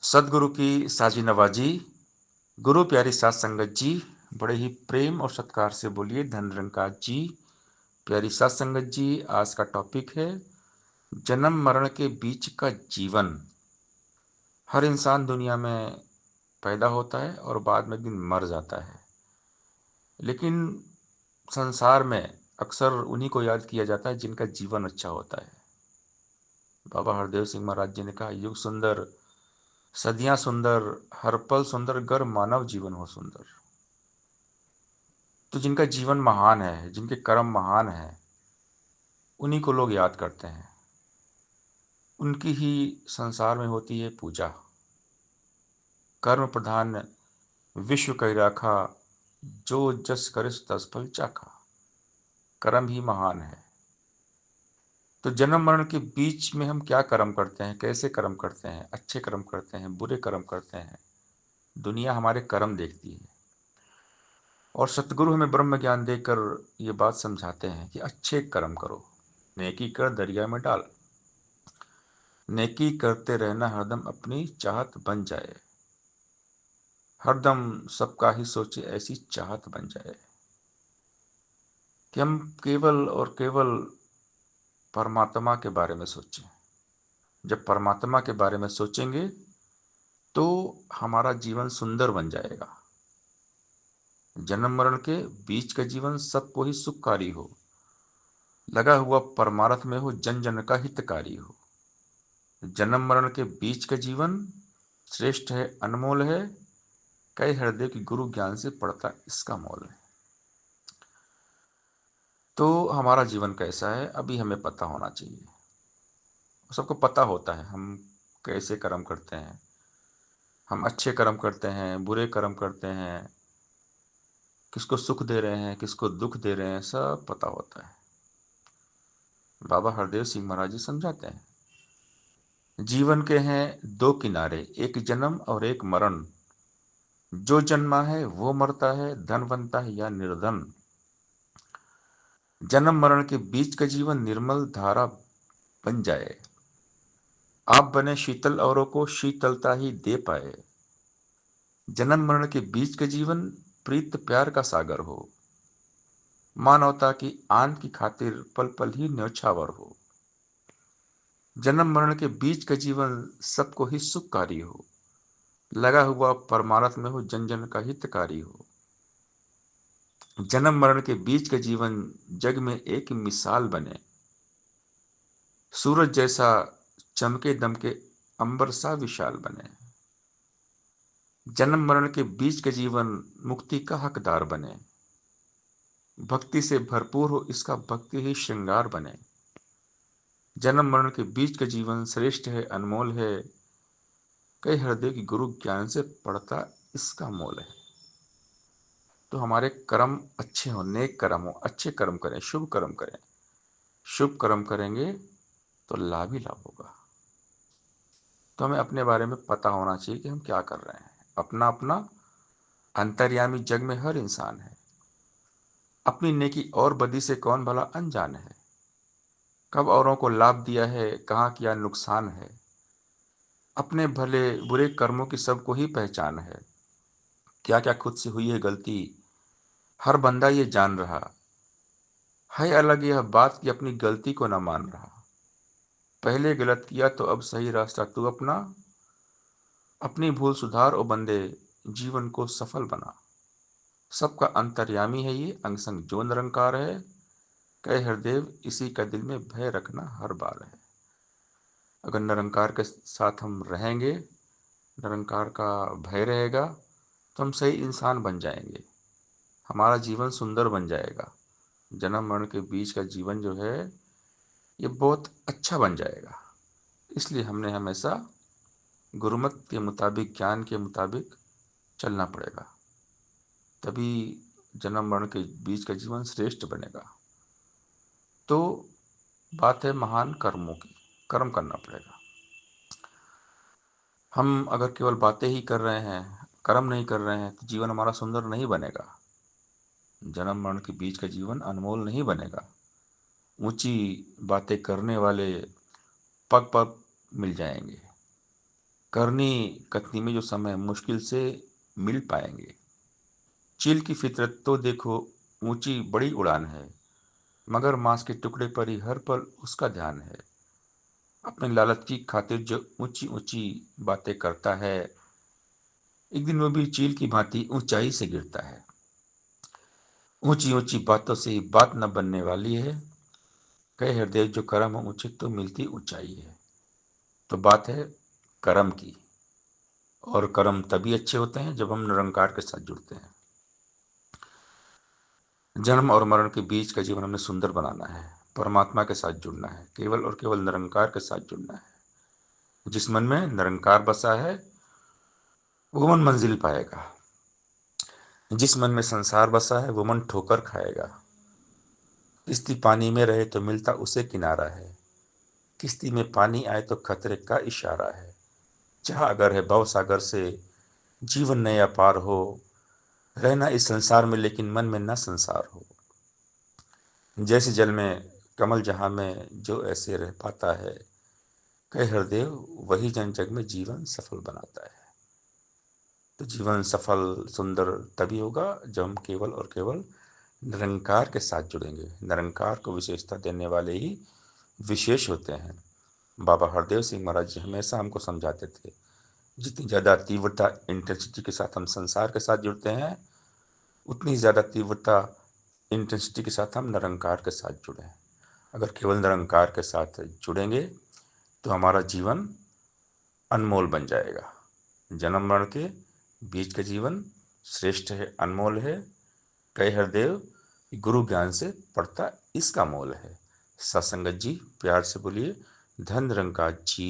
सदगुरु की साजी नवाजी, गुरु प्यारी सात संगत जी, बड़े ही प्रेम और सत्कार से बोलिए धन निरंकार जी। प्यारी सात संगत जी, आज का टॉपिक है जन्म मरण के बीच का जीवन। हर इंसान दुनिया में पैदा होता है और बाद में एक दिन मर जाता है, लेकिन संसार में अक्सर उन्हीं को याद किया जाता है जिनका जीवन अच्छा होता है। बाबा हरदेव सिंह महाराज जी ने कहा, युग सुंदर सदियां सुंदर, हर पल सुंदर, गर मानव जीवन हो सुंदर। तो जिनका जीवन महान है, जिनके कर्म महान है, उन्हीं को लोग याद करते हैं। उनकी ही संसार में होती है पूजा। कर्म प्रधान विश्व कहि राखा, जो जस करे सो तस फल चाखा। कर्म ही महान है। तो जन्म मरण के बीच में हम क्या कर्म करते हैं, कैसे कर्म करते हैं, अच्छे कर्म करते हैं, बुरे कर्म करते हैं, दुनिया हमारे कर्म देखती है। और सतगुरु हमें ब्रह्म ज्ञान देकर ये बात समझाते हैं कि अच्छे कर्म करो, नेकी कर दरिया में डाल। नेकी करते रहना हरदम, अपनी चाहत बन जाए। हरदम सबका ही सोचे, ऐसी चाहत बन जाए कि हम केवल और केवल परमात्मा के बारे में सोचें। जब परमात्मा के बारे में सोचेंगे तो हमारा जीवन सुंदर बन जाएगा। जन्म मरण के बीच का जीवन सबको ही सुखकारी हो, लगा हुआ परमार्थ में हो, जन जन का हितकारी हो। जन्म मरण के बीच का जीवन श्रेष्ठ है, अनमोल है, कई हृदय की गुरु ज्ञान से पड़ता इसका मोल है। तो हमारा जीवन कैसा है अभी हमें पता होना चाहिए। सबको पता होता है हम कैसे कर्म करते हैं, हम अच्छे कर्म करते हैं, बुरे कर्म करते हैं, किसको सुख दे रहे हैं, किसको दुख दे रहे हैं, सब पता होता है। बाबा हरदेव सिंह महाराज जी समझाते हैं, जीवन के हैं दो किनारे, एक जन्म और एक मरण। जो जन्मा है वो मरता है, धन बनता है या निर्धन। जन्म मरण के बीच का जीवन निर्मल धारा बन जाए। आप बने शीतल, औरों को शीतलता ही दे पाए। जन्म मरण के बीच का जीवन प्रीत प्यार का सागर हो। मानवता की आन की खातिर पल पल ही न्यौछावर हो। जन्म मरण के बीच का जीवन सबको ही सुखकारी हो, लगा हुआ परमार्थ में हो, जन जन का हितकारी हो। जन्म मरण के बीच का जीवन जग में एक मिसाल बने। सूरज जैसा चमके दमके, अंबर सा विशाल बने। जन्म मरण के बीच का जीवन मुक्ति का हकदार बने। भक्ति से भरपूर हो, इसका भक्ति ही श्रृंगार बने। जन्म मरण के बीच का जीवन श्रेष्ठ है, अनमोल है, कई हृदय की गुरु ज्ञान से पड़ता इसका मोल है। तो हमारे कर्म अच्छे हो, नेक कर्म हो, अच्छे कर्म करें, शुभ कर्म करें। शुभ कर्म करेंगे तो लाभ ही लाभ होगा। तो हमें अपने बारे में पता होना चाहिए कि हम क्या कर रहे हैं। अपना अपना अंतर्यामी जग में हर इंसान है। अपनी नेकी और बदी से कौन भला अनजान है। कब औरों को लाभ दिया है, कहाँ किया नुकसान है। अपने भले बुरे कर्मों की सबको ही पहचान है। क्या क्या खुद से हुई है गलती, हर बंदा ये जान रहा है। अलग यह बात कि अपनी गलती को न मान रहा। पहले गलत किया तो अब सही रास्ता तू अपना। अपनी भूल सुधार ओ बंदे, जीवन को सफल बना। सबका अंतर्यामी है ये, अंग संग जो निरंकार है। कहे हरदेव, इसी का दिल में भय रखना हर बार है। अगर निरंकार के साथ हम रहेंगे, निरंकार का भय रहेगा, तो हम सही इंसान बन जाएंगे। हमारा जीवन सुंदर बन जाएगा। जन्म मरण के बीच का जीवन जो है ये बहुत अच्छा बन जाएगा। इसलिए हमने हमेशा गुरुमत के मुताबिक, ज्ञान के मुताबिक चलना पड़ेगा। तभी जन्म मरण के बीच का जीवन श्रेष्ठ बनेगा। तो बात है महान कर्मों की, कर्म करना पड़ेगा। हम अगर केवल बातें ही कर रहे हैं, कर्म नहीं कर रहे हैं, तो जीवन हमारा सुंदर नहीं बनेगा। जन्म मरण के बीच का जीवन अनमोल नहीं बनेगा। ऊंची बातें करने वाले पग पग मिल जाएंगे, करनी कथनी में जो समय मुश्किल से मिल पाएंगे। चील की फितरत तो देखो, ऊंची बड़ी उड़ान है, मगर मांस के टुकड़े पर ही हर पल उसका ध्यान है। अपने लालच की खातिर जो ऊंची ऊंची बातें करता है, एक दिन वो भी चील की भांति ऊंचाई से गिरता है। ऊंची ऊंची बातों से ही बात न बनने वाली है। कहे हृदय जो कर्म हो ऊंचे तो मिलती ऊंचाई है। तो बात है कर्म की। और कर्म तभी अच्छे होते हैं जब हम निरंकार के साथ जुड़ते हैं। जन्म और मरण के बीच का जीवन हमें सुंदर बनाना है। परमात्मा के साथ जुड़ना है, केवल और केवल निरंकार के साथ जुड़ना है। जिस मन में निरंकार बसा है वो मन मंजिल पाएगा। जिस मन में संसार बसा है वो मन ठोकर खाएगा। किश्ती पानी में रहे तो मिलता उसे किनारा है। किश्ती में पानी आए तो खतरे का इशारा है। चाह अगर है भव सागर से जीवन नया पार हो, रहना इस संसार में लेकिन मन में ना संसार हो। जैसे जल में कमल जहाँ में जो ऐसे रह पाता है, कहे हृदय वही जन जग में जीवन सफल बनाता है। तो जीवन सफल सुंदर तभी होगा जब हम केवल और केवल निरंकार के साथ जुड़ेंगे। निरंकार को विशेषता देने वाले ही विशेष होते हैं। बाबा हरदेव सिंह महाराज जी हमेशा हमको समझाते थे, जितनी ज़्यादा तीव्रता इंटेंसिटी के साथ हम संसार के साथ जुड़ते हैं, उतनी ज़्यादा तीव्रता इंटेंसिटी के साथ हम निरंकार के साथ जुड़ें। अगर केवल निरंकार के साथ जुड़ेंगे तो हमारा जीवन अनमोल बन जाएगा। जन्म मरण के बीच का जीवन श्रेष्ठ है, अनमोल है। कई हरदेव गुरु ज्ञान से पड़ता इसका मोल है। सत्संगत जी प्यार से बोलिए धन निरंकार जी